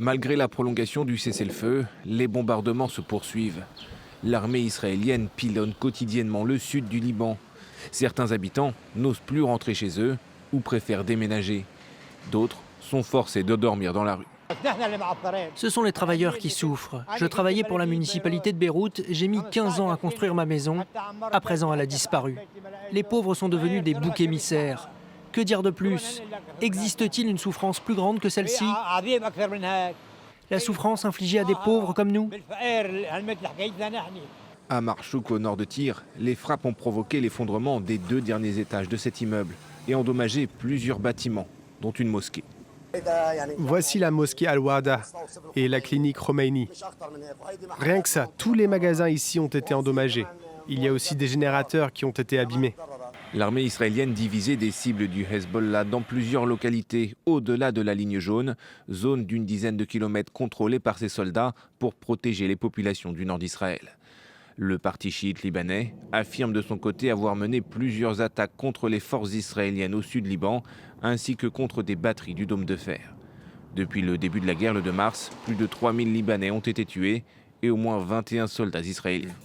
Malgré la prolongation du cessez-le-feu, les bombardements se poursuivent. L'armée israélienne pilonne quotidiennement le sud du Liban. Certains habitants n'osent plus rentrer chez eux ou préfèrent déménager. D'autres sont forcés de dormir dans la rue. Ce sont les travailleurs qui souffrent. Je travaillais pour la municipalité de Beyrouth, j'ai mis 15 ans à construire ma maison. À présent, elle a disparu. Les pauvres sont devenus des boucs émissaires. Que dire de plus? Existe-t-il une souffrance plus grande que celle-ci? La souffrance infligée à des pauvres comme nous? À Marchouk, au nord de Tyr, les frappes ont provoqué l'effondrement des 2 derniers étages de cet immeuble et endommagé plusieurs bâtiments, dont une mosquée. Voici la mosquée Al-Wahda et la clinique Khomeini. Rien que ça, tous les magasins ici ont été endommagés. Il y a aussi des générateurs qui ont été abîmés. L'armée israélienne divisait des cibles du Hezbollah dans plusieurs localités au-delà de la ligne jaune, zone d'une dizaine de kilomètres contrôlée par ses soldats pour protéger les populations du nord d'Israël. Le parti chiite libanais affirme de son côté avoir mené plusieurs attaques contre les forces israéliennes au sud Liban, ainsi que contre des batteries du dôme de fer. Depuis le début de la guerre le 2 mars, plus de 3000 Libanais ont été tués et au moins 21 soldats israéliens.